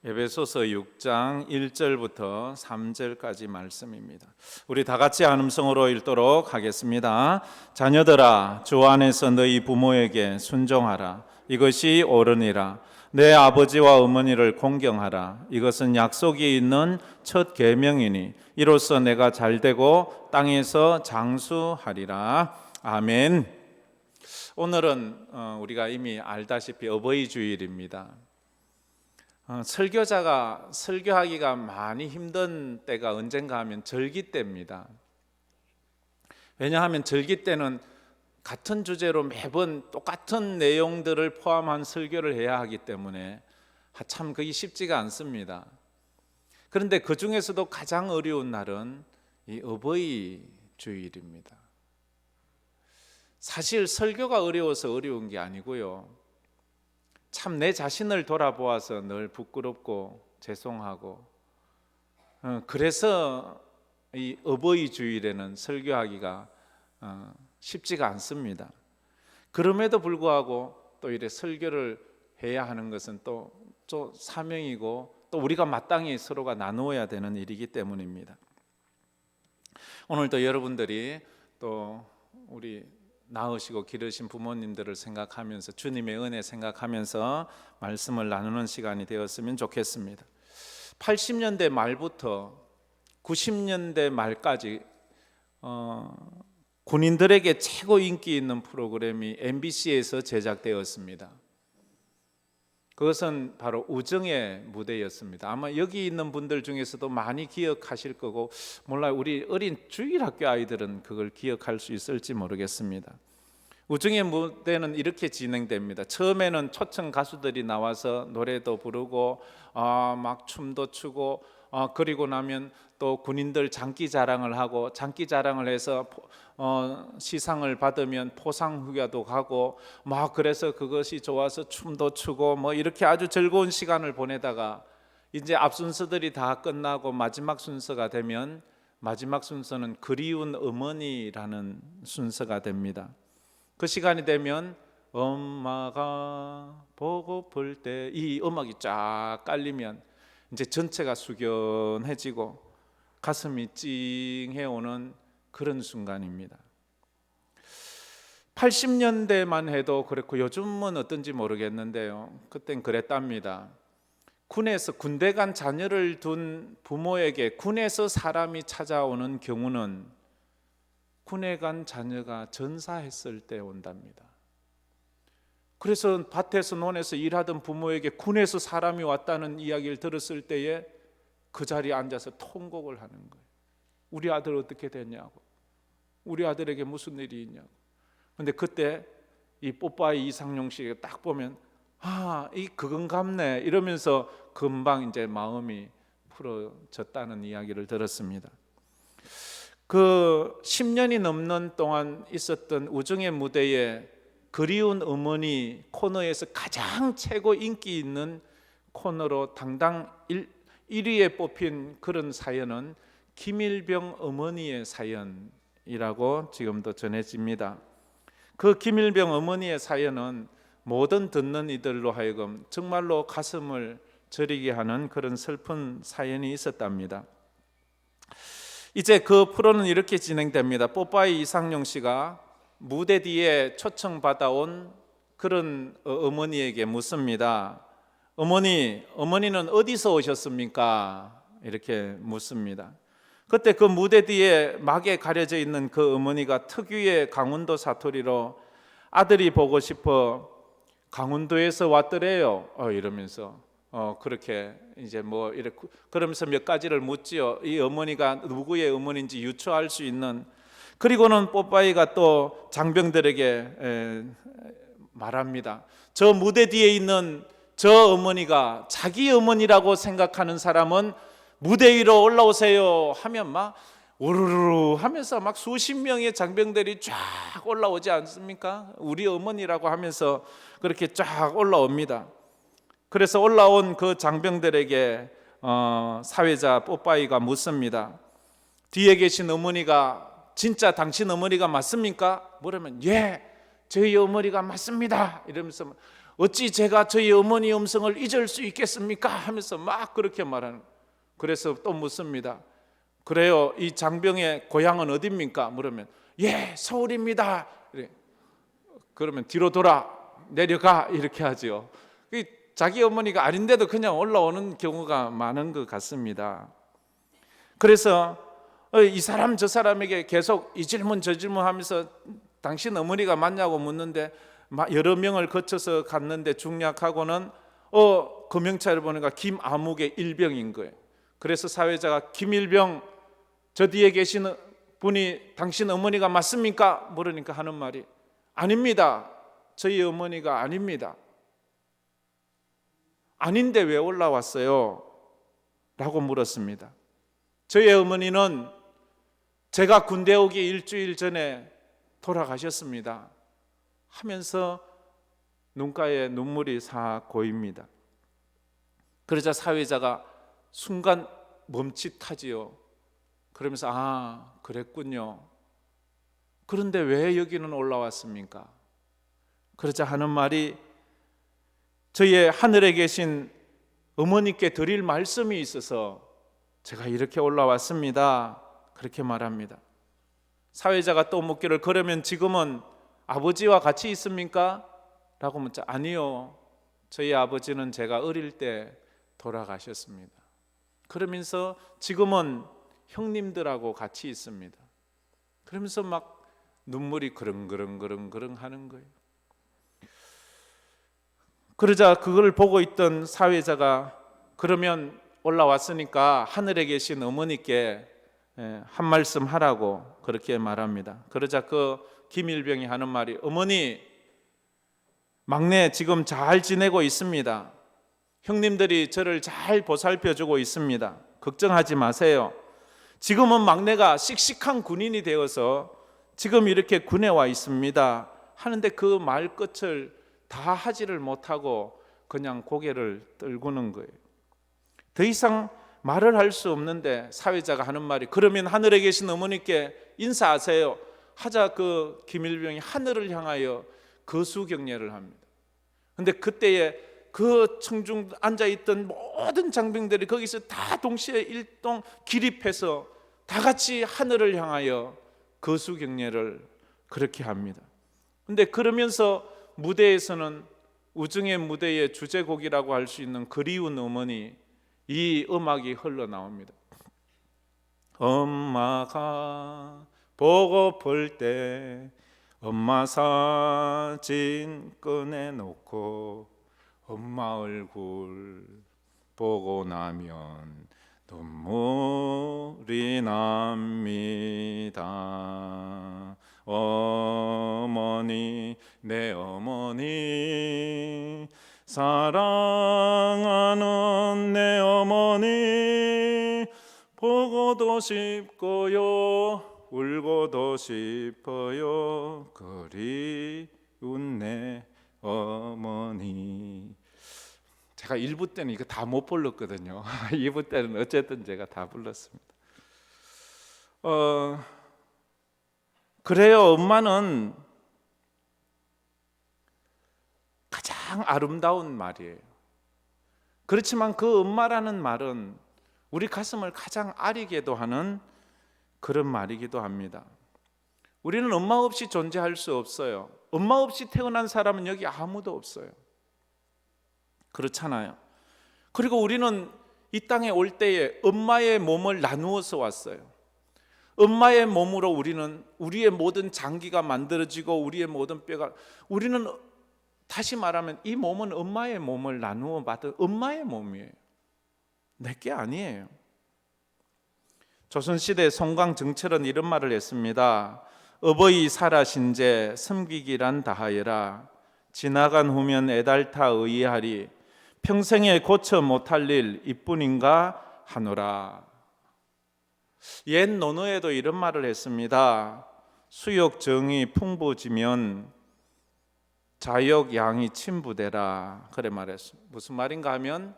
에베소서 6장 1절부터 3절까지 말씀입니다. 우리 다 같이 한음성으로 읽도록 하겠습니다. 자녀들아, 주 안에서 너희 부모에게 순종하라. 이것이 옳으니라. 내 아버지와 어머니를 공경하라. 이것은 약속이 있는 첫 계명이니 이로써 내가 잘되고 땅에서 장수하리라. 아멘. 오늘은 우리가 이미 알다시피 어버이 주일입니다. 설교자가 설교하기가 많이 힘든 때가 언젠가 하면 절기 때입니다. 왜냐하면 절기 때는 같은 주제로 매번 똑같은 내용들을 포함한 설교를 해야 하기 때문에 참 그게 쉽지가 않습니다. 그런데 그 중에서도 가장 어려운 날은 이 어버이 주일입니다. 사실 설교가 어려워서 어려운 게 아니고요, 참 내 자신을 돌아보아서 늘 부끄럽고 죄송하고, 그래서 이 어버이 주일에는 설교하기가 쉽지가 않습니다. 그럼에도 불구하고 또 이래 설교를 해야 하는 것은 또 사명이고 또 우리가 마땅히 서로가 나누어야 되는 일이기 때문입니다. 오늘도 여러분들이 또 우리 낳으시고 기르신 부모님들을 생각하면서 주님의 은혜 생각하면서 말씀을 나누는 시간이 되었으면 좋겠습니다. 80년대 말부터 90년대 말까지 군인들에게 최고 인기 있는 프로그램이 MBC에서 제작되었습니다. 그것은 바로 우정의 무대였습니다. 아마 여기 있는 분들 중에서도 많이 기억하실 거고, 몰라요, 우리 어린 주일학교 아이들은 그걸 기억할 수 있을지 모르겠습니다. 우정의 무대는 이렇게 진행됩니다. 처음에는 초청 가수들이 나와서 노래도 부르고 막 춤도 추고, 그리고 나면 또 군인들 장기 자랑을 하고, 장기 자랑을 해서 시상을 받으면 포상 휴가도 가고, 막 그래서 그것이 좋아서 춤도 추고 뭐 이렇게 아주 즐거운 시간을 보내다가 이제 앞 순서들이 다 끝나고 마지막 순서가 되면, 마지막 순서는 그리운 어머니라는 순서가 됩니다. 그 시간이 되면 엄마가 보고플 때 이 음악이 쫙 깔리면 이제 전체가 숙연해지고 가슴이 찡해 오는 그런 순간입니다. 80년대만 해도 그렇고 요즘은 어떤지 모르겠는데요, 그땐 그랬답니다. 군에서 군대 간 자녀를 둔 부모에게 군에서 사람이 찾아오는 경우는 군에 간 자녀가 전사했을 때 온답니다. 그래서 밭에서 논에서 일하던 부모에게 군에서 사람이 왔다는 이야기를 들었을 때에 그 자리에 앉아서 통곡을 하는 거예요. 우리 아들 어떻게 됐냐고, 우리 아들에게 무슨 일이 있냐고. 근데 그때 이 뽀빠이 이상용 씨가 딱 보면 이 그건 같네 이러면서 금방 이제 마음이 풀어졌다는 이야기를 들었습니다. 그 10년이 넘는 동안 있었던 우정의 무대에 그리운 어머니 코너에서 가장 최고 인기 있는 코너로 당당 1위에 뽑힌 그런 사연은 김일병 어머니의 사연이라고 지금도 전해집니다. 그 김일병 어머니의 사연은 모든 듣는 이들로 하여금 정말로 가슴을 저리게 하는 그런 슬픈 사연이 있었답니다. 이제 그 프로는 이렇게 진행됩니다. 뽀빠이 이상용 씨가 무대 뒤에 초청받아온 그런 어머니에게 묻습니다. 어머니는 어디서 오셨습니까? 이렇게 묻습니다. 그때 그 무대 뒤에 막에 가려져 있는 그 어머니가 특유의 강원도 사투리로 아들이 보고 싶어 강원도에서 왔더래요. 이러면서 그렇게 이제 뭐 이렇게 그러면서 몇 가지를 묻지요. 이 어머니가 누구의 어머니인지 유추할 수 있는. 그리고는 뽀빠이가 또 장병들에게 말합니다. 저 무대 뒤에 있는 저 어머니가 자기 어머니라고 생각하는 사람은 무대 위로 올라오세요 하면 막 우르르 하면서 막 수십 명의 장병들이 쫙 올라오지 않습니까? 우리 어머니라고 하면서 그렇게 쫙 올라옵니다. 그래서 올라온 그 장병들에게 사회자 뽀빠이가 묻습니다. 뒤에 계신 어머니가 진짜 당신 어머니가 맞습니까? 물으면 예, 저희 어머니가 맞습니다. 이러면서 어찌 제가 저희 어머니 음성을 잊을 수 있겠습니까? 하면서 막 그렇게 말하는 거예요. 그래서 또 묻습니다. 그래요, 이 장병의 고향은 어디입니까? 물으면 예, 서울입니다. 그러면 뒤로 돌아 내려가 이렇게 하죠. 자기 어머니가 아닌데도 그냥 올라오는 경우가 많은 것 같습니다. 그래서 이 사람 저 사람에게 계속 이 질문 저 질문 하면서 당신 어머니가 맞냐고 묻는데 여러 명을 거쳐서 갔는데 중략하고는 금영차를 보니까 김아묵의 일병인 거예요. 그래서 사회자가 김일병 저 뒤에 계시는 분이 당신 어머니가 맞습니까? 물으니까 하는 말이 아닙니다. 저희 어머니가 아닙니다. 아닌데 왜 올라왔어요? 라고 물었습니다. 저희 어머니는 제가 군대 오기 일주일 전에 돌아가셨습니다. 하면서 눈가에 눈물이 싹 고입니다. 그러자 사회자가 순간 멈칫하지요. 그러면서 그랬군요. 그런데 왜 여기는 올라왔습니까? 그러자 하는 말이 저희의 하늘에 계신 어머니께 드릴 말씀이 있어서 제가 이렇게 올라왔습니다. 그렇게 말합니다. 사회자가 또 묻기를 그러면 지금은 아버지와 같이 있습니까? 라고 묻자 아니요. 저희 아버지는 제가 어릴 때 돌아가셨습니다. 그러면서 지금은 형님들하고 같이 있습니다. 그러면서 막 눈물이 그릉 하는 거예요. 그러자 그걸 보고 있던 사회자가 그러면 올라왔으니까 하늘에 계신 어머니께 한 말씀 하라고 그렇게 말합니다. 그러자 그 김일병이 하는 말이 어머니 막내 지금 잘 지내고 있습니다. 형님들이 저를 잘 보살펴주고 있습니다. 걱정하지 마세요. 지금은 막내가 씩씩한 군인이 되어서 지금 이렇게 군에 와 있습니다. 하는데 그 말 끝을 다 하지를 못하고 그냥 고개를 떨구는 거예요. 더 이상 말을 할 수 없는데 사회자가 하는 말이 그러면 하늘에 계신 어머니께 인사하세요. 하자 그 김일병이 하늘을 향하여 거수경례를 합니다. 근데 그때에 그 청중 앉아있던 모든 장병들이 거기서 다 동시에 일동 기립해서 다 같이 하늘을 향하여 거수경례를 그렇게 합니다. 근데 그러면서 무대에서는 우중의 무대의 주제곡이라고 할 수 있는 그리운 어머니 이 음악이 흘러나옵니다. 엄마가 보고플 때 엄마 사진 꺼내놓고 엄마 얼굴 보고 나면 눈물이 납니다. 어머니 내 어머니 사랑하는 내 어머니 보고도 싶고요 울고도 싶어요 그리운 내 어머니. 제가 1부 때는 이거 다 못 불렀거든요. 2부 때는 어쨌든 제가 다 불렀습니다. 그래요. 엄마는 가장 아름다운 말이에요. 그렇지만 그 엄마라는 말은 우리 가슴을 가장 아리게도 하는 그런 말이기도 합니다. 우리는 엄마 없이 존재할 수 없어요. 엄마 없이 태어난 사람은 여기 아무도 없어요. 그렇잖아요. 그리고 우리는 이 땅에 올 때에 엄마의 몸을 나누어서 왔어요. 엄마의 몸으로 우리는 우리의 모든 장기가 만들어지고 우리의 모든 뼈가 우리는 다시 말하면 이 몸은 엄마의 몸을 나누어 받은 엄마의 몸이에요. 내게 아니에요. 조선시대 송광정철은 이런 말을 했습니다. 어버이 살아신제 섬기기란 다하여라 지나간 후면 애달타 의하리 평생에 고쳐 못할 일 이뿐인가 하노라. 옛 논어에도 이런 말을 했습니다. 수욕 정이 풍부지면 자욕 양이 침부되라. 그래 말했습니다. 무슨 말인가 하면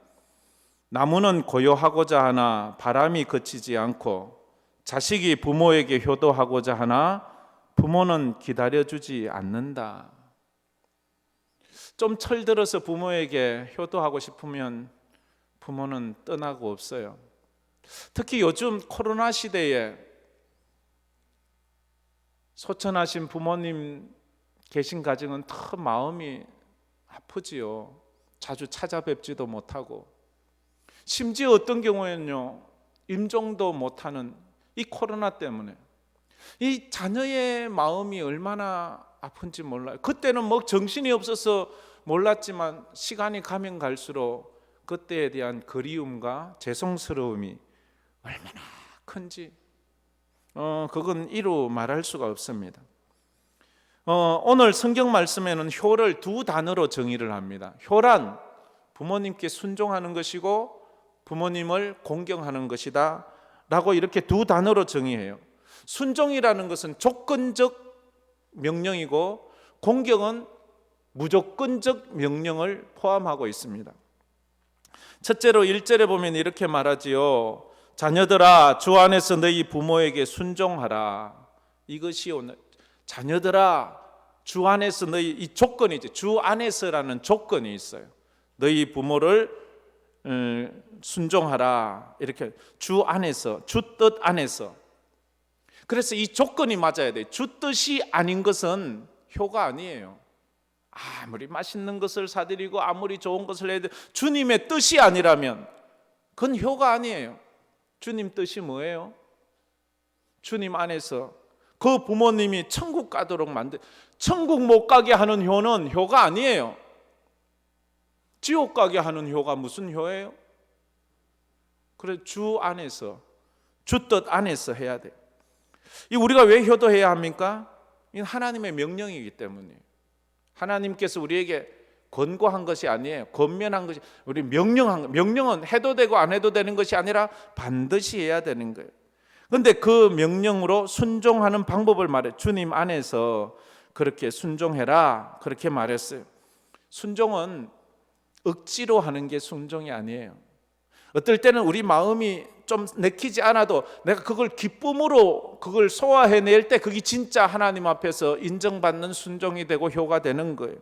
나무는 고요하고자 하나 바람이 그치지 않고 자식이 부모에게 효도하고자 하나 부모는 기다려주지 않는다. 좀 철들어서 부모에게 효도하고 싶으면 부모는 떠나고 없어요. 특히 요즘 코로나 시대에 소천하신 부모님 계신 가정은 더 마음이 아프지요. 자주 찾아뵙지도 못하고, 심지어 어떤 경우에는요, 임종도 못하는 이 코로나 때문에 이 자녀의 마음이 얼마나 아픈지 몰라요. 그때는 뭐 정신이 없어서 몰랐지만 시간이 가면 갈수록 그때에 대한 그리움과 죄송스러움이 얼마나 큰지 그건 이루 말할 수가 없습니다. 오늘 성경 말씀에는 효를 두 단어로 정의를 합니다. 효란 부모님께 순종하는 것이고 부모님을 공경하는 것이다 라고 이렇게 두 단어로 정의해요. 순종이라는 것은 조건적 명령이고 공경은 무조건적 명령을 포함하고 있습니다. 첫째로 1절에 보면 이렇게 말하지요. 자녀들아 주 안에서 너희 부모에게 순종하라. 이것이 오늘 자녀들아 주 안에서 너희, 이 조건이죠. 주 안에서라는 조건이 있어요. 너희 부모를 순종하라. 이렇게 주 안에서, 주 뜻 안에서. 그래서 이 조건이 맞아야 돼요. 주 뜻이 아닌 것은 효가 아니에요. 아무리 맛있는 것을 사드리고 아무리 좋은 것을 해도 주님의 뜻이 아니라면 그건 효가 아니에요. 주님 뜻이 뭐예요? 주님 안에서 그 부모님이 천국 가도록 만든, 천국 못 가게 하는 효는 효가 아니에요. 지옥 가게 하는 효가 무슨 효예요? 그래, 주 안에서, 주 뜻 안에서 해야 돼요. 이 우리가 왜 효도해야 합니까? 이건 하나님의 명령이기 때문이에요. 하나님께서 우리에게 권고한 것이 아니에요. 권면한 것이, 우리 명령한 것. 명령은 해도 되고 안 해도 되는 것이 아니라 반드시 해야 되는 거예요. 그런데 그 명령으로 순종하는 방법을 말해. 주님 안에서 그렇게 순종해라 그렇게 말했어요. 순종은 억지로 하는 게 순종이 아니에요. 어떨 때는 우리 마음이 좀 내키지 않아도 내가 그걸 기쁨으로 그걸 소화해낼 때 그게 진짜 하나님 앞에서 인정받는 순종이 되고 효가 되는 거예요.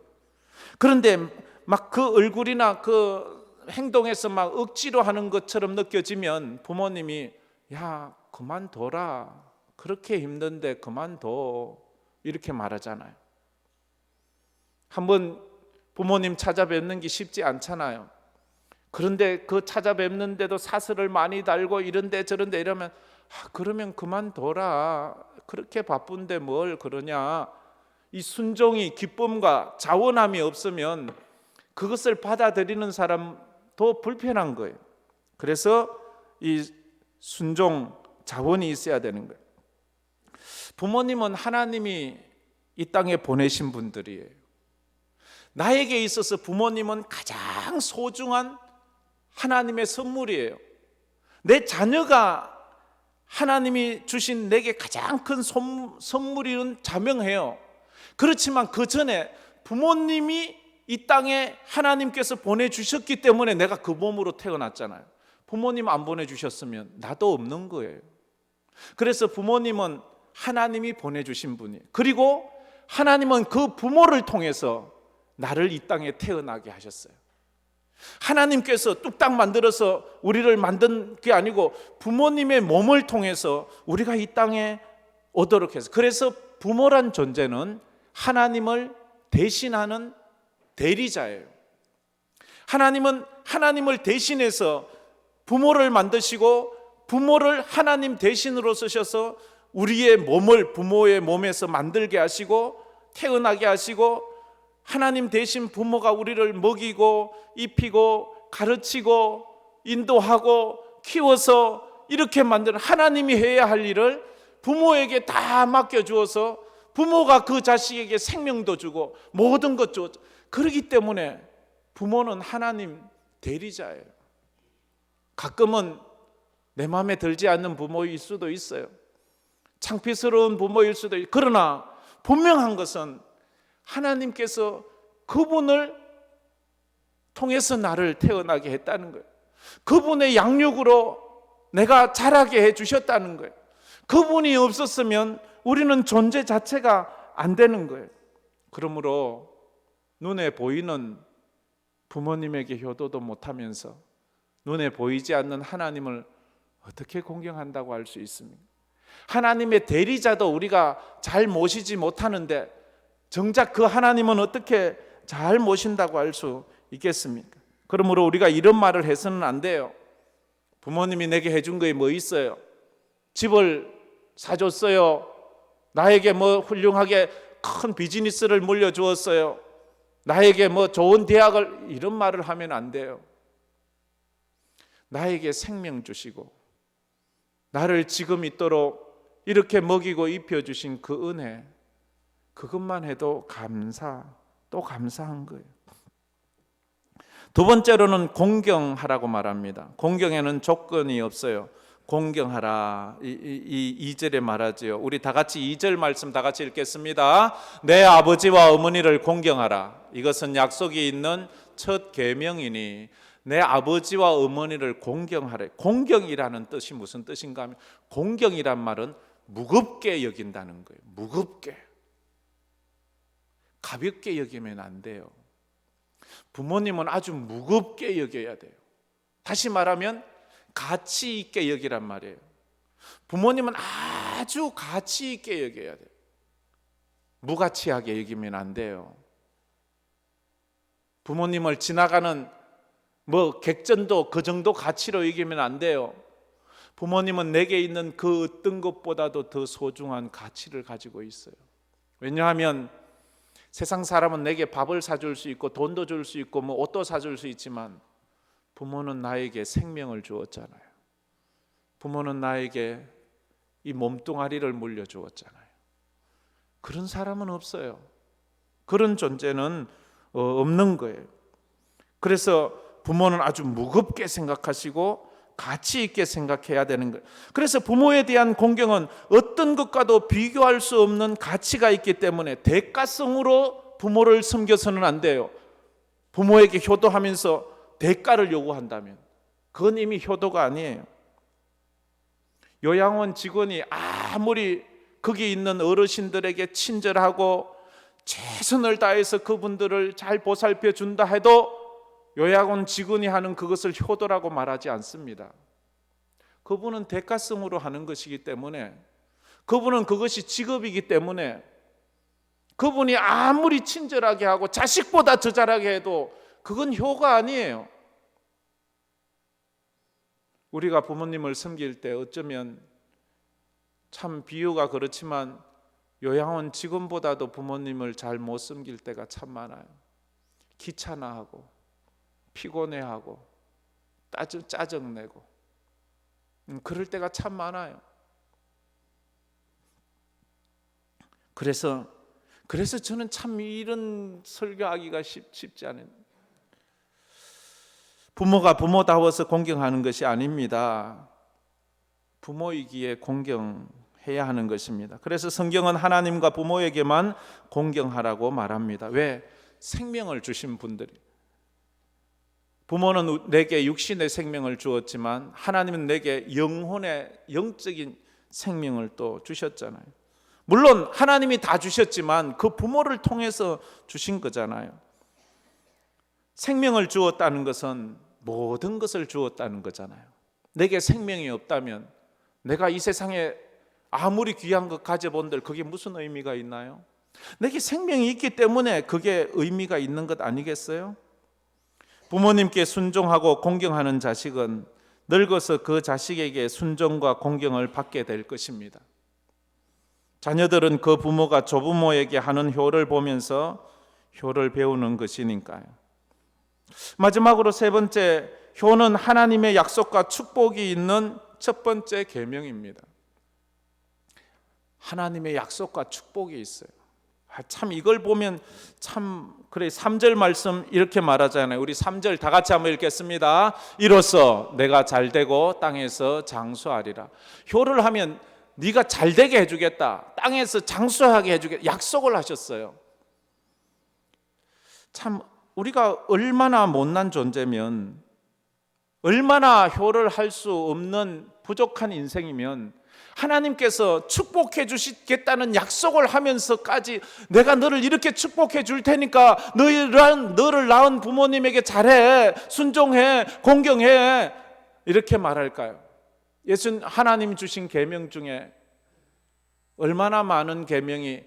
그런데 막 그 얼굴이나 그 행동에서 막 억지로 하는 것처럼 느껴지면 부모님이 야 그만둬라, 그렇게 힘든데 그만둬, 이렇게 말하잖아요. 한번 부모님 찾아뵙는 게 쉽지 않잖아요. 그런데 그 찾아뵙는데도 사슬을 많이 달고 이런데 저런데 이러면 그러면 그만둬라, 그렇게 바쁜데 뭘 그러냐. 이 순종이 기쁨과 자원함이 없으면 그것을 받아들이는 사람도 불편한 거예요. 그래서 이 순종 자원이 있어야 되는 거예요. 부모님은 하나님이 이 땅에 보내신 분들이에요. 나에게 있어서 부모님은 가장 소중한 하나님의 선물이에요. 내 자녀가 하나님이 주신 내게 가장 큰 선물이는 자명해요. 그렇지만 그 전에 부모님이 이 땅에 하나님께서 보내주셨기 때문에 내가 그 몸으로 태어났잖아요. 부모님 안 보내주셨으면 나도 없는 거예요. 그래서 부모님은 하나님이 보내주신 분이에요. 그리고 하나님은 그 부모를 통해서 나를 이 땅에 태어나게 하셨어요. 하나님께서 뚝딱 만들어서 우리를 만든 게 아니고 부모님의 몸을 통해서 우리가 이 땅에 오도록 해서, 그래서 부모란 존재는 하나님을 대신하는 대리자예요. 하나님은 하나님을 대신해서 부모를 만드시고 부모를 하나님 대신으로 쓰셔서 우리의 몸을 부모의 몸에서 만들게 하시고 태어나게 하시고, 하나님 대신 부모가 우리를 먹이고 입히고 가르치고 인도하고 키워서 이렇게 만드는, 하나님이 해야 할 일을 부모에게 다 맡겨주어서 부모가 그 자식에게 생명도 주고 모든 것 주어. 그렇기 때문에 부모는 하나님 대리자예요. 가끔은 내 마음에 들지 않는 부모일 수도 있어요. 창피스러운 부모일 수도 있어요. 그러나 분명한 것은 하나님께서 그분을 통해서 나를 태어나게 했다는 거예요. 그분의 양육으로 내가 자라게 해주셨다는 거예요. 그분이 없었으면 우리는 존재 자체가 안 되는 거예요. 그러므로 눈에 보이는 부모님에게 효도도 못하면서 눈에 보이지 않는 하나님을 어떻게 공경한다고 할 수 있습니까? 하나님의 대리자도 우리가 잘 모시지 못하는데 정작 그 하나님은 어떻게 잘 모신다고 할 수 있겠습니까? 그러므로 우리가 이런 말을 해서는 안 돼요. 부모님이 내게 해준 거에 뭐 있어요? 집을 사줬어요. 나에게 뭐 훌륭하게 큰 비즈니스를 물려주었어요. 나에게 뭐 좋은 대학을, 이런 말을 하면 안 돼요. 나에게 생명 주시고 나를 지금 있도록 이렇게 먹이고 입혀주신 그 은혜, 그것만 해도 또 감사한 거예요. 두 번째로는 공경하라고 말합니다. 공경에는 조건이 없어요. 공경하라, 이 2절에 말하지요. 우리 다 같이 2절 말씀 다 같이 읽겠습니다. 내 아버지와 어머니를 공경하라. 이것은 약속이 있는 첫 계명이니 내 아버지와 어머니를 공경하래. 공경이라는 뜻이 무슨 뜻인가 하면, 공경이란 말은 무겁게 여긴다는 거예요. 무겁게, 가볍게 여기면 안 돼요. 부모님은 아주 무겁게 여겨야 돼요. 다시 말하면 가치 있게 여기란 말이에요. 부모님은 아주 가치 있게 여겨야 돼요. 무가치하게 여기면 안 돼요. 부모님을 지나가는 객전도 그 정도 가치로 여기면 안 돼요. 부모님은 내게 있는 그 어떤 것보다도 더 소중한 가치를 가지고 있어요. 왜냐하면 세상 사람은 내게 밥을 사줄 수 있고 돈도 줄 수 있고 옷도 사줄 수 있지만 부모는 나에게 생명을 주었잖아요. 부모는 나에게 이 몸뚱아리를 물려주었잖아요. 그런 사람은 없어요. 그런 존재는 없는 거예요. 그래서 부모는 아주 무겁게 생각하시고 가치 있게 생각해야 되는 거예요. 그래서 부모에 대한 공경은 어떤 것과도 비교할 수 없는 가치가 있기 때문에 대가성으로 부모를 섬겨서는 안 돼요. 부모에게 효도하면서 대가를 요구한다면 그건 이미 효도가 아니에요. 요양원 직원이 아무리 거기 있는 어르신들에게 친절하고 최선을 다해서 그분들을 잘 보살펴 준다 해도 요양원 직원이 하는 그것을 효도라고 말하지 않습니다. 그분은 대가성으로 하는 것이기 때문에, 그분은 그것이 직업이기 때문에, 그분이 아무리 친절하게 하고 자식보다 더 잘하게 해도 그건 효가 아니에요. 우리가 부모님을 섬길 때 어쩌면 참 비유가 그렇지만 요양원 직원보다도 부모님을 잘 못 섬길 때가 참 많아요. 귀찮아하고 피곤해하고 짜증내고 그럴 때가 참 많아요. 그래서 저는 참 이런 설교하기가 쉽지 않아요. 부모가 부모다워서 공경하는 것이 아닙니다. 부모이기에 공경해야 하는 것입니다. 그래서 성경은 하나님과 부모에게만 공경하라고 말합니다. 왜? 생명을 주신 분들이. 부모는 내게 육신의 생명을 주었지만 하나님은 내게 영적인 생명을 또 주셨잖아요. 물론 하나님이 다 주셨지만 그 부모를 통해서 주신 거잖아요. 생명을 주었다는 것은 모든 것을 주었다는 거잖아요. 내게 생명이 없다면 내가 이 세상에 아무리 귀한 것 가져본들 그게 무슨 의미가 있나요? 내게 생명이 있기 때문에 그게 의미가 있는 것 아니겠어요? 부모님께 순종하고 공경하는 자식은 늙어서 그 자식에게 순종과 공경을 받게 될 것입니다. 자녀들은 그 부모가 조부모에게 하는 효를 보면서 효를 배우는 것이니까요. 마지막으로 세 번째, 효는 하나님의 약속과 축복이 있는 첫 번째 계명입니다. 하나님의 약속과 축복이 있어요. 참 이걸 보면 참 그래. 3절 말씀 이렇게 말하잖아요. 우리 3절 다 같이 한번 읽겠습니다. 이로써 내가 잘되고 땅에서 장수하리라. 효를 하면 네가 잘되게 해주겠다, 땅에서 장수하게 해주겠다 약속을 하셨어요. 참 우리가 얼마나 못난 존재면, 얼마나 효를 할 수 없는 부족한 인생이면 하나님께서 축복해 주시겠다는 약속을 하면서까지 내가 너를 이렇게 축복해 줄 테니까 너를 낳은 부모님에게 잘해, 순종해, 공경해, 이렇게 말할까요? 예수는 하나님 주신 계명 중에 얼마나 많은 계명이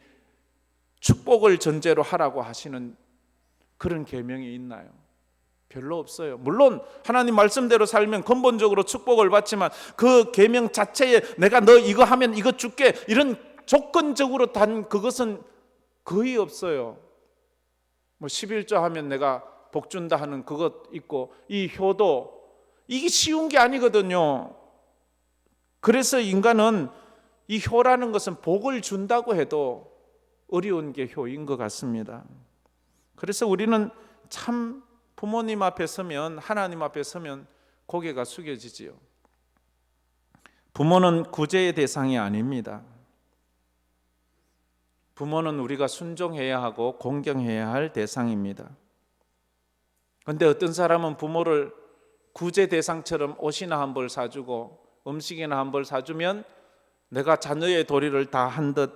축복을 전제로 하라고 하시는 그런 계명이 있나요? 별로 없어요. 물론 하나님 말씀대로 살면 근본적으로 축복을 받지만 그 계명 자체에 내가 너 이거 하면 이거 줄게 이런 조건적으로 단 그것은 거의 없어요. 뭐 11조 하면 내가 복 준다 하는 그것 있고, 이 효도, 이게 쉬운 게 아니거든요. 그래서 인간은 이 효라는 것은 복을 준다고 해도 어려운 게 효인 것 같습니다. 그래서 우리는 참 부모님 앞에 서면, 하나님 앞에 서면 고개가 숙여지지요. 부모는 구제의 대상이 아닙니다. 부모는 우리가 순종해야 하고 공경해야 할 대상입니다. 그런데 어떤 사람은 부모를 구제 대상처럼 옷이나 한 벌 사주고 음식이나 한 벌 사주면 내가 자녀의 도리를 다 한 듯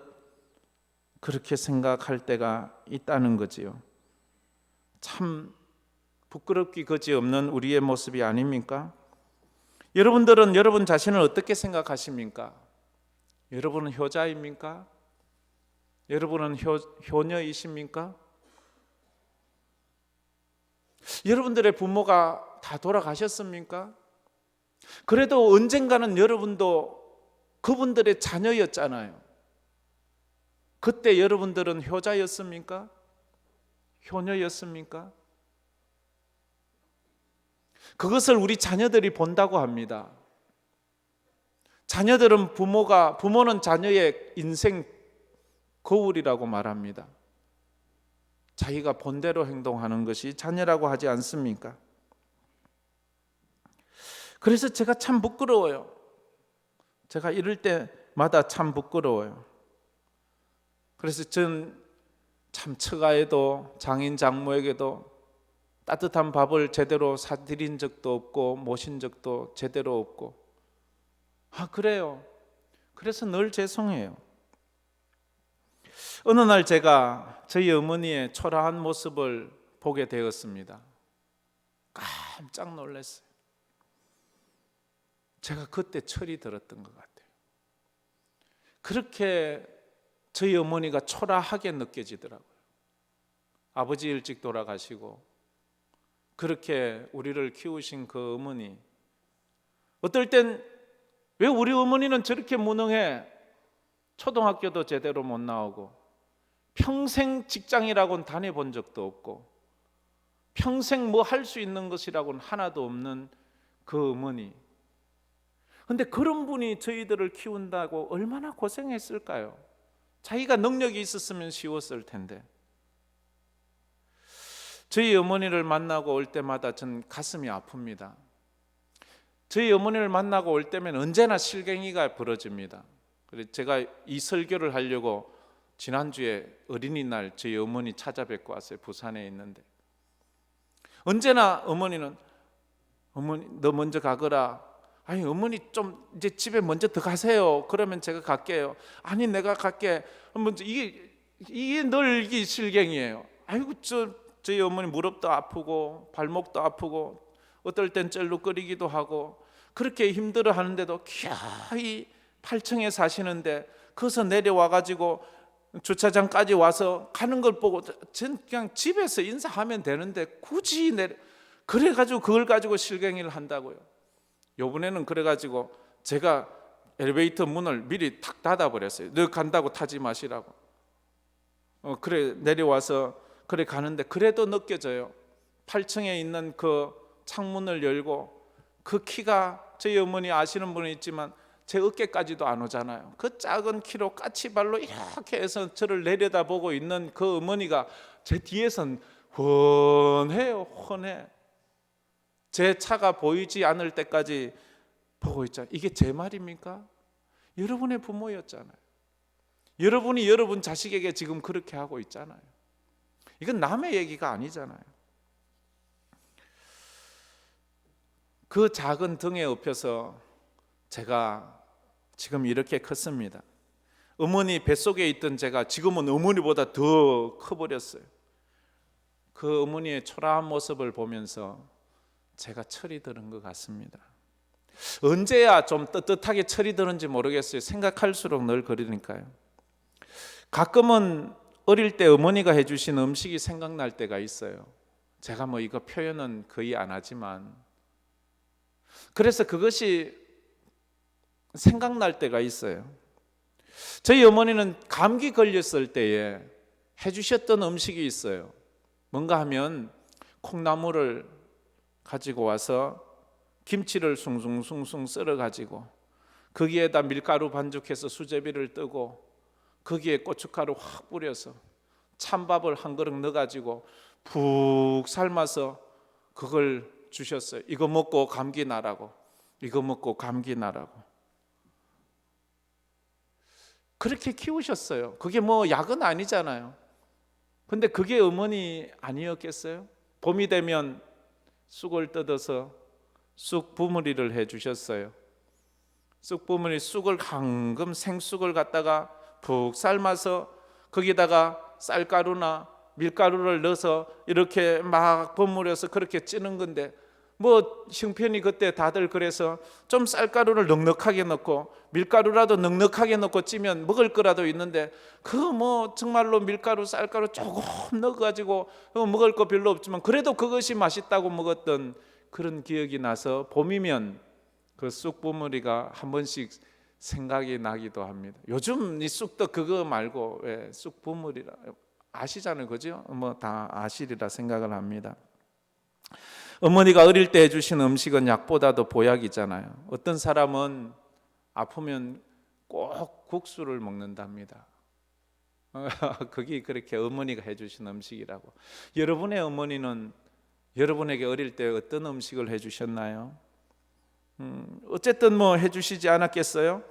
그렇게 생각할 때가 있다는 거지요. 참 부끄럽기 그지없는 우리의 모습이 아닙니까? 여러분들은 여러분 자신을 어떻게 생각하십니까? 여러분은 효자입니까? 여러분은 효녀이십니까? 여러분들의 부모가 다 돌아가셨습니까? 그래도 언젠가는 여러분도 그분들의 자녀였잖아요. 그때 여러분들은 효자였습니까? 효녀였습니까? 그것을 우리 자녀들이 본다고 합니다. 부모는 자녀의 인생 거울이라고 말합니다. 자기가 본대로 행동하는 것이 자녀라고 하지 않습니까? 그래서 제가 참 부끄러워요. 제가 이럴 때마다 참 부끄러워요. 그래서 전 참 처가에도 장인 장모에게도 따뜻한 밥을 제대로 사드린 적도 없고 모신 적도 제대로 없고, 그래요. 그래서 늘 죄송해요. 어느 날 제가 저희 어머니의 초라한 모습을 보게 되었습니다. 깜짝 놀랐어요. 제가 그때 철이 들었던 것 같아요. 그렇게 저희 어머니가 초라하게 느껴지더라고요. 아버지 일찍 돌아가시고 그렇게 우리를 키우신 그 어머니, 어떨 땐 왜 우리 어머니는 저렇게 무능해? 초등학교도 제대로 못 나오고 평생 직장이라고는 다녀본 적도 없고 평생 뭐 할 수 있는 것이라고는 하나도 없는 그 어머니, 근데 그런 분이 저희들을 키운다고 얼마나 고생했을까요? 자기가 능력이 있었으면 쉬웠을 텐데. 저희 어머니를 만나고 올 때마다 전 가슴이 아픕니다. 저희 어머니를 만나고 올 때면 언제나 실갱이가 벌어집니다. 그래서 제가 이 설교를 하려고 지난주에 어린이날 저희 어머니 찾아뵙고 왔어요. 부산에 있는데 언제나 어머니는 어머니 너 먼저 가거라. 아니 어머니 좀 이제 집에 먼저 들어가세요. 그러면 제가 갈게요. 아니 내가 갈게. 먼저 이게 늘 이게 실갱이에요. 아이고 저희 어머니 무릎도 아프고 발목도 아프고 어떨 땐 쩔룩거리기도 하고 그렇게 힘들어 하는데도 기어이 8층에 사시는데 거기서 내려와 가지고 주차장까지 와서 가는 걸 보고 전 그냥 집에서 인사하면 되는데 굳이 그래가지고 그걸 가지고 실갱이를 한다고요. 요번에는 그래가지고 제가 엘리베이터 문을 미리 탁 닫아버렸어요. 너 간다고 타지 마시라고. 그래 내려와서 그래 가는데 그래도 느껴져요. 8층에 있는 그 창문을 열고 그 키가 저희 어머니 아시는 분은 있지만 제 어깨까지도 안 오잖아요. 그 작은 키로 까치발로 이렇게 해서 저를 내려다보고 있는 그 어머니가 제 뒤에선 훤해요. 훤해. 제 차가 보이지 않을 때까지 보고 있잖아요. 이게 제 말입니까? 여러분의 부모였잖아요. 여러분이 여러분 자식에게 지금 그렇게 하고 있잖아요. 이건 남의 얘기가 아니잖아요. 그 작은 등에 업혀서 제가 지금 이렇게 컸습니다. 어머니 뱃속에 있던 제가 지금은 어머니보다 더 커버렸어요. 그 어머니의 초라한 모습을 보면서 제가 철이 드는 것 같습니다. 언제야 좀 떳떳하게 철이 드는지 모르겠어요. 생각할수록 늘 그러니까요. 가끔은 어릴 때 어머니가 해주신 음식이 생각날 때가 있어요. 제가 뭐 이거 표현은 거의 안 하지만, 그래서 그것이 생각날 때가 있어요. 저희 어머니는 감기 걸렸을 때에 해주셨던 음식이 있어요. 뭔가 하면 콩나물을 가지고 와서 김치를 숭숭숭숭 썰어 가지고 거기에다 밀가루 반죽해서 수제비를 뜨고 거기에 고춧가루 확 뿌려서 찬밥을 한 그릇 넣어 가지고 푹 삶아서 그걸 주셨어요. 이거 먹고 감기 나라고, 이거 먹고 감기 나라고. 그렇게 키우셨어요. 그게 뭐 약은 아니잖아요. 근데 그게 어머니 아니었겠어요? 봄이 되면 쑥을 뜯어서 쑥 부무리를 해주셨어요. 쑥 부무리, 쑥을 황금 생쑥을 갖다가 푹 삶아서 거기다가 쌀가루나 밀가루를 넣어서 이렇게 막 버무려서 그렇게 찌는 건데, 뭐 형편이 그때 다들 그래서 좀 쌀가루를 넉넉하게 넣고 밀가루라도 넉넉하게 넣고 찌면 먹을 거라도 있는데, 그 뭐 정말로 밀가루 쌀가루 조금 넣어가지고 먹을 거 별로 없지만 그래도 그것이 맛있다고 먹었던 그런 기억이 나서 봄이면 그 쑥부무리가 한 번씩 생각이 나기도 합니다. 요즘 이 쑥도 그거 말고 왜 쑥부무리라 아시잖아요, 그죠? 뭐 다 아시리라 생각을 합니다. 어머니가 어릴 때 해주신 음식은 약보다도 보약이잖아요. 어떤 사람은 아프면 꼭 국수를 먹는답니다. 그게 그렇게 어머니가 해주신 음식이라고. 여러분의 어머니는 여러분에게 어릴 때 어떤 음식을 해주셨나요? 어쨌든 뭐 해주시지 않았겠어요?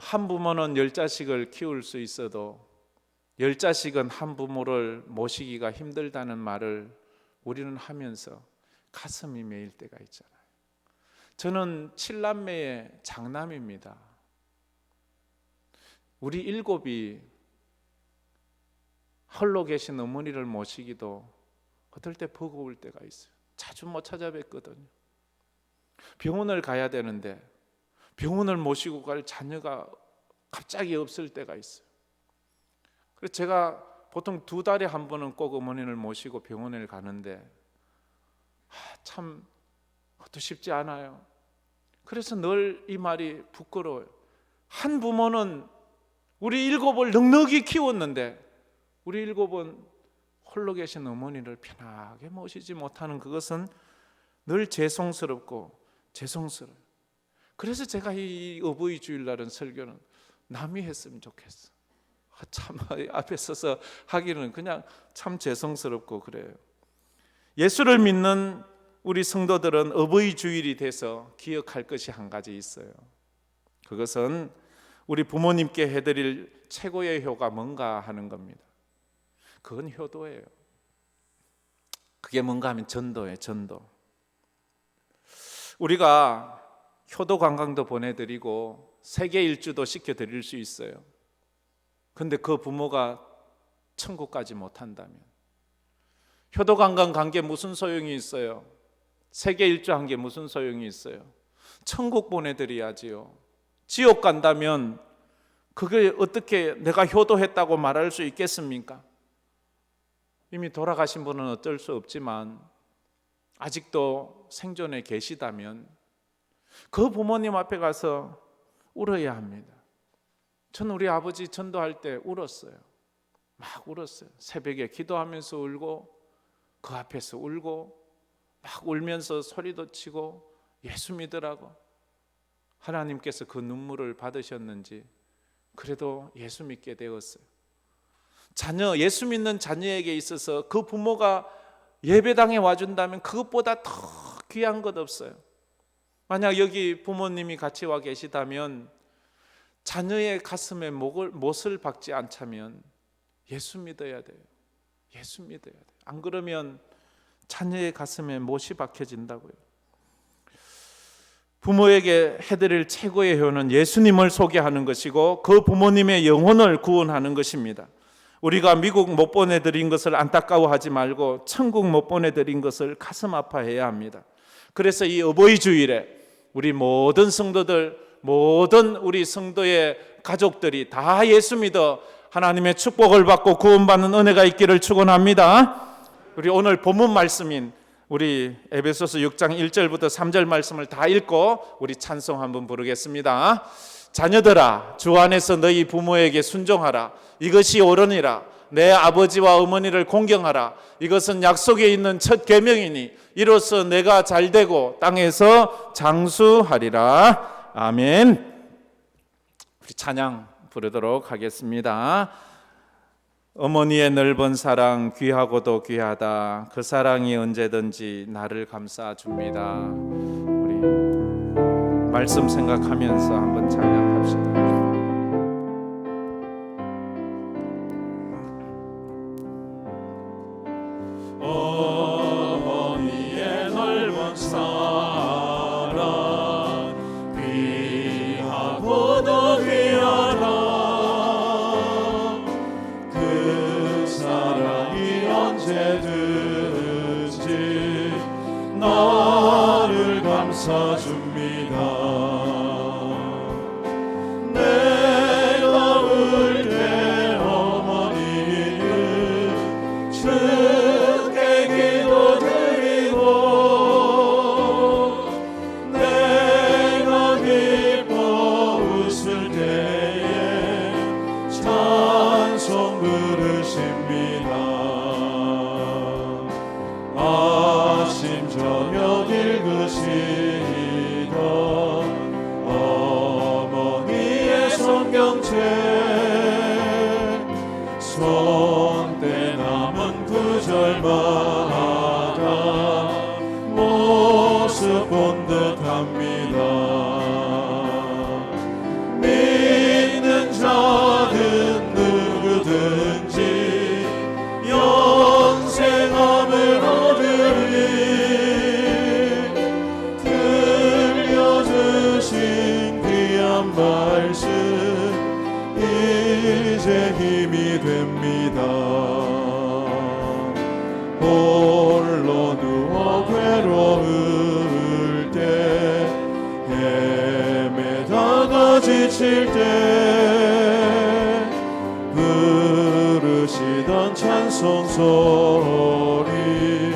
한 부모는 10자식을 키울 수 있어도 10자식은 한 부모를 모시기가 힘들다는 말을 우리는 하면서 가슴이 메일 때가 있잖아요. 저는 7남매의 장남입니다. 우리 7이 홀로 계신 어머니를 모시기도 어떨 때 버거울 때가 있어요. 자주 못 찾아뵙거든요. 병원을 가야 되는데 병원을 모시고 갈 자녀가 갑자기 없을 때가 있어요. 그래서 제가 보통 2달에 한 번은 꼭 어머니를 모시고 병원을 가는데 참 그것도 쉽지 않아요. 그래서 늘 이 말이 부끄러워요. 한 부모는 우리 7을 넉넉히 키웠는데 우리 7은 홀로 계신 어머니를 편하게 모시지 못하는 그것은 늘 죄송스럽고 죄송스러워요. 그래서 제가 이 어버이 주일날은 설교는 남이 했으면 좋겠어. 참 앞에 서서 하기는 그냥 참 죄송스럽고 그래요. 예수를 믿는 우리 성도들은 어버이 주일이 돼서 기억할 것이 한 가지 있어요. 그것은 우리 부모님께 해드릴 최고의 효가 뭔가 하는 겁니다. 그건 효도예요. 그게 뭔가 하면 전도예요. 전도. 우리가 효도 관광도 보내드리고 세계 일주도 시켜드릴 수 있어요. 근데 그 부모가 천국 가지 못한다면 효도 관광 간 게 무슨 소용이 있어요? 세계 일주 한 게 무슨 소용이 있어요? 천국 보내드려야지요. 지옥 간다면 그게 어떻게 내가 효도했다고 말할 수 있겠습니까? 이미 돌아가신 분은 어쩔 수 없지만 아직도 생존에 계시다면 그 부모님 앞에 가서 울어야 합니다. 저는 우리 아버지 전도할 때 울었어요. 막 울었어요. 새벽에 기도하면서 울고 그 앞에서 울고 막 울면서 소리도 치고 예수 믿으라고. 하나님께서 그 눈물을 받으셨는지 그래도 예수 믿게 되었어요. 자녀, 예수 믿는 자녀에게 있어서 그 부모가 예배당에 와준다면 그것보다 더 귀한 것 없어요. 만약 여기 부모님이 같이 와 계시다면 자녀의 가슴에 못을 박지 않자면 예수 믿어야 돼요. 예수 믿어야 돼요. 안 그러면 자녀의 가슴에 못이 박혀진다고요. 부모에게 해드릴 최고의 효는 예수님을 소개하는 것이고 그 부모님의 영혼을 구원하는 것입니다. 우리가 미국 못 보내드린 것을 안타까워하지 말고 천국 못 보내드린 것을 가슴 아파해야 합니다. 그래서 이 어버이 주일에 우리 모든 성도들, 모든 우리 성도의 가족들이 다 예수 믿어 하나님의 축복을 받고 구원받는 은혜가 있기를 축원합니다. 우리 오늘 본문 말씀인 우리 에베소서 6장 1절부터 3절 말씀을 다 읽고 우리 찬송 한번 부르겠습니다. 자녀들아, 주 안에서 너희 부모에게 순종하라. 이것이 옳으니라. 내 아버지와 어머니를 공경하라. 이것은 약속에 있는 첫 계명이니 이로써 내가 잘되고 땅에서 장수하리라. 아멘. 우리 찬양 부르도록 하겠습니다. 어머니의 넓은 사랑 귀하고도 귀하다. 그 사랑이 언제든지 나를 감싸줍니다. 우리 말씀 생각하면서 한번 찬양합시다. 어머니의 넓은 사랑 귀하고도 귀하다. 그 사랑이 언제든지 나를 감싸줍니다. 내가 울 때 어머니는 주께 기도드리고 내가 기뻐 웃을 때에 찬송 부르십니다. 아침 저녁 읽으시던 어머니의 성경책 손때 남은 구절마다 모습 본 듯합니다. 믿는 자는 누구든지 영생함을 얻으리. 들려주신 귀한 말씀 이제 힘이 됩니다. 홀로 누워 괴로울 때 헤매다가 지칠 때 부르시던 찬송 소리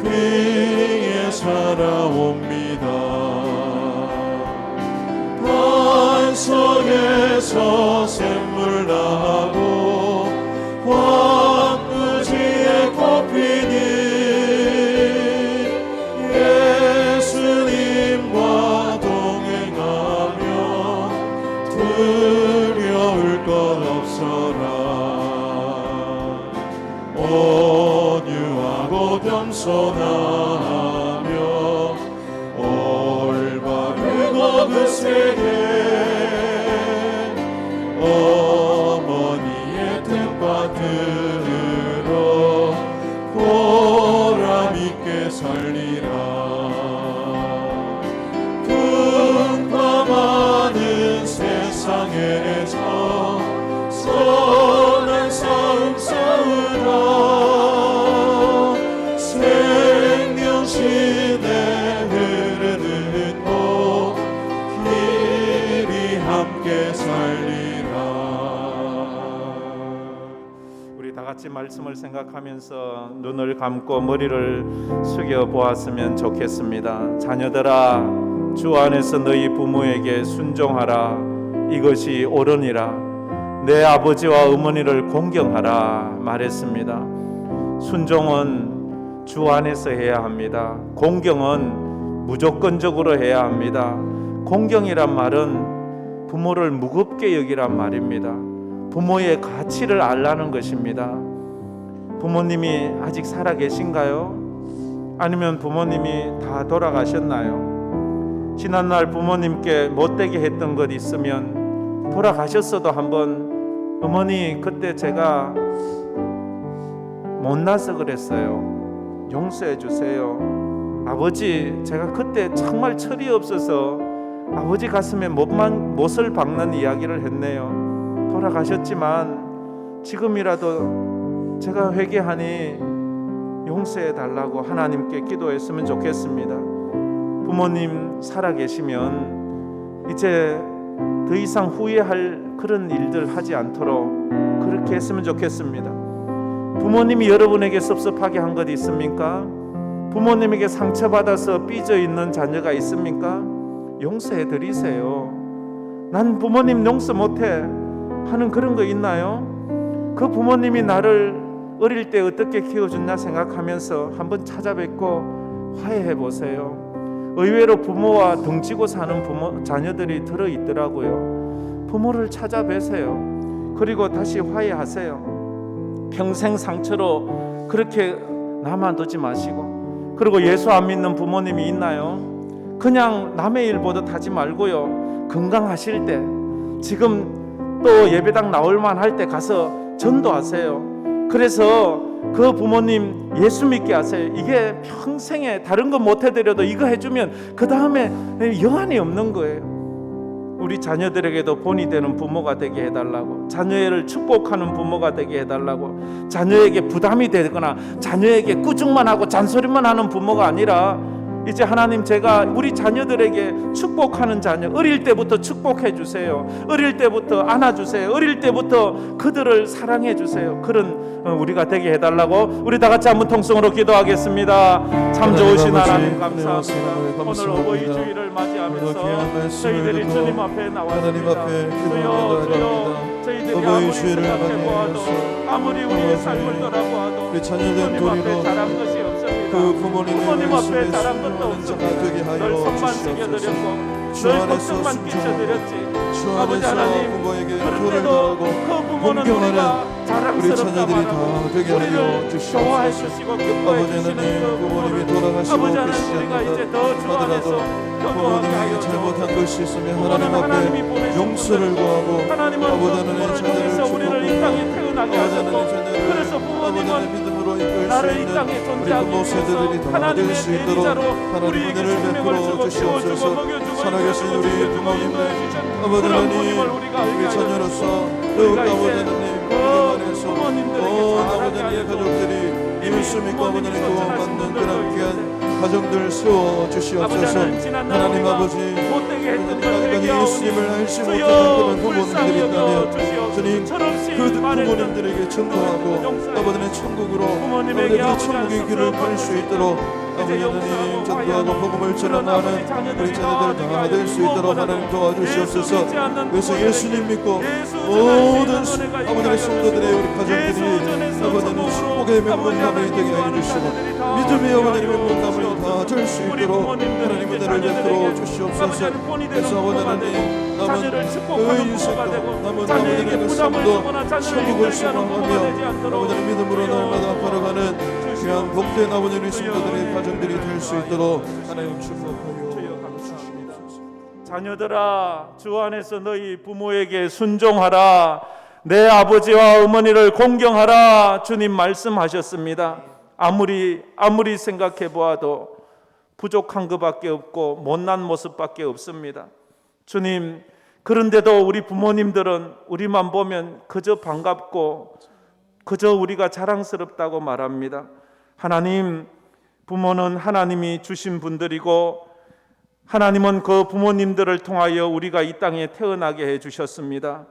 귀에 살아옵니다. 단 속에서 샘물 나고 황무지에 꽃피니 예수님과 동행하며 두려울 것 없어라. 온유하고 겸손하며 올바르고 그 세계 어머니의 뜻받들어 보람 있게 살리라. 궁금하는 세상에서 선한 싸움 싸우라. 생명시내 흐르는 곳 길이 함께 살리라. 우리 다 같이 말씀을 생각하면서 눈을 감고 머리를 숙여 보았으면 좋겠습니다. 자녀들아, 주 안에서 너희 부모에게 순종하라. 이것이 옳으니라. 내 아버지와 어머니를 공경하라 말했습니다. 순종은 주 안에서 해야 합니다. 공경은 무조건적으로 해야 합니다. 공경이란 말은 부모를 무겁게 여기란 말입니다. 부모의 가치를 알라는 것입니다. 부모님이 아직 살아 계신가요? 아니면 부모님이 다 돌아가셨나요? 지난날 부모님께 못되게 했던 것 있으면 돌아가셨어도 한번 어머니 그때 제가 못나서 그랬어요. 용서해 주세요. 아버지, 제가 그때 정말 철이 없어서 아버지 가슴에 못을 박는 이야기를 했네요. 돌아가셨지만 지금이라도 제가 회개하니 용서해 달라고 하나님께 기도했으면 좋겠습니다. 부모님 살아계시면 이제 더 이상 후회할 그런 일들 하지 않도록 그렇게 했으면 좋겠습니다. 부모님이 여러분에게 섭섭하게 한 것 있습니까? 부모님에게 상처받아서 삐져 있는 자녀가 있습니까? 용서해 드리세요. 난 부모님 용서 못해 하는 그런 거 있나요? 그 부모님이 나를 어릴 때 어떻게 키워줬나 생각하면서 한번 찾아뵙고 화해해 보세요. 의외로 부모와 등지고 사는 자녀들이 들어있더라고요. 부모를 찾아뵈세요. 그리고 다시 화해하세요. 평생 상처로 그렇게 남아두지 마시고. 그리고 예수 안 믿는 부모님이 있나요? 그냥 남의 일 보듯 하지 말고요, 건강하실 때 지금 또 예배당 나올만 할 때 가서 전도하세요. 그래서 그 부모님 예수 믿게 하세요. 이게 평생에 다른 거 못 해드려도 이거 해주면 그 다음에 여한이 없는 거예요. 우리 자녀들에게도 본이 되는 부모가 되게 해달라고, 자녀를 축복하는 부모가 되게 해달라고, 자녀에게 부담이 되거나 자녀에게 꾸중만 하고 잔소리만 하는 부모가 아니라 이제 하나님, 제가 우리 자녀들에게 축복하는 자녀, 어릴 때부터 축복해 주세요. 어릴 때부터 안아주세요. 어릴 때부터 그들을 사랑해 주세요. 그런 우리가 되게 해달라고 우리 다 같이 한번 통성으로 기도하겠습니다. 참 좋으신 하나님 감사합니다. 오늘 어버이 주일을 맞이하면서 저희들이 주님 앞에 나왔습니다. 주여, 저희들이 아무리 생각해 보아도 아무리 우리의 삶을 돌아보아도 우리 자녀된 주님 앞에 도리로 잘한 것이 없습니다. 그 부모님 앞에 잘한 것도 없습니다. 늘 손만 숙여드렸고 늘 걱정만 끼쳐드렸지. 아버지 하나님, 그런데도 그 부모는 우리가 자랑스럽다 말하고 우리를 좋아해 주시고 기뻐해 주시는 그 부모님이 돌아가시고 아버지 하나님, 우리가 이제 더 주 안에서 효도하게 하여 잘못한 것이 있으면 하나님 앞에 용서를 구하고 하나님은 부모를 통해서 우리를 이 땅에 태어나게 하셨고, 그래서 부모님은 나를 이 땅에 존재하기 위해서 하나님의 대리자로 우리에게 생명을 주고 키워주고 먹여주고 살아계신 우리 부모님들, 아버지 하나님, 우리 자녀로서 더욱 아버지 하나님 부모님들에게 아버지 하나님 가족들이 예수 믿고 아버지 하나님 도움받는 그런 귀한 가정들 세워 주시옵소서. 하나님 아버지, 우리가 예수님을 알지 못하는 그런 부모님들이 있다면 주님, 그 부모님들에게 전도하고 아버지는 천국으로 아버지는 천국의 길을 갈 수 있도록 아버지 하나님 전도하고 복음을 전하는 우리 자녀들 다 될 수 있도록 하나님 도와주시옵소서. 그래서 예수님 믿고 모든 아버지의 성도들의 우리 가정들이 아버지는 축복의 명문가문이 되게 해주시고 믿음의 아버지의 명문가문이 다 될 수 있도록 하나님 은혜를 베풀어 주시옵소서. 그래서 아버지 하나님, 남은 그 인생도 남은 아버지의 삶도 천국을 소망하며 아버지의 믿음으로 날마다 걸어가는 귀한 복된 아버지의 성도들의 가정들이 될 수 있도록 하나님 축복하여 주시옵소서. 자녀들아, 주 안에서 너희 부모에게 순종하라. 내 아버지와 어머니를 공경하라. 주님 말씀하셨습니다. 아무리 생각해 보아도 부족한 것밖에 없고 못난 모습밖에 없습니다. 주님, 그런데도 우리 부모님들은 우리만 보면 그저 반갑고 그저 우리가 자랑스럽다고 말합니다. 하나님, 부모는 하나님이 주신 분들이고 하나님은 그 부모님들을 통하여 우리가 이 땅에 태어나게 해주셨습니다.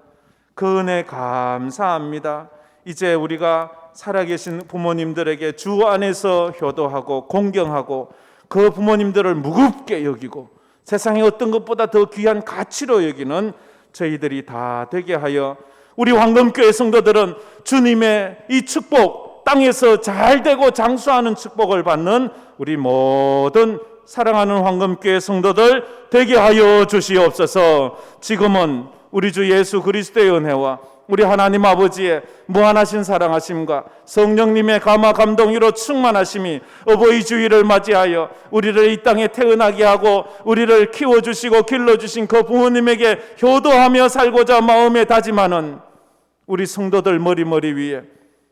그 은혜 감사합니다. 이제 우리가 살아계신 부모님들에게 주 안에서 효도하고 공경하고 그 부모님들을 무겁게 여기고 세상의 어떤 것보다 더 귀한 가치로 여기는 저희들이 다 되게 하여 우리 황금교회 성도들은 주님의 이 축복, 땅에서 잘 되고 장수하는 축복을 받는 우리 모든 사랑하는 황금교회 성도들 되게 하여 주시옵소서. 지금은 우리 주 예수 그리스도의 은혜와 우리 하나님 아버지의 무한하신 사랑하심과 성령님의 감화 감동으로 충만하심이 어버이 주일을 맞이하여 우리를 이 땅에 태어나게 하고 우리를 키워주시고 길러주신 그 부모님에게 효도하며 살고자 마음에 다짐하는 우리 성도들 머리 위에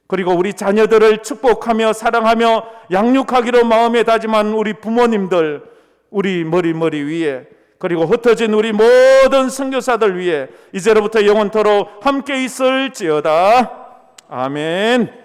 그리고 우리 자녀들을 축복하며 사랑하며 양육하기로 마음에 다짐한 우리 부모님들, 우리 머리 위에, 그리고 흩어진 우리 모든 선교사들 위에 이제로부터 영원토록 함께 있을지어다. 아멘.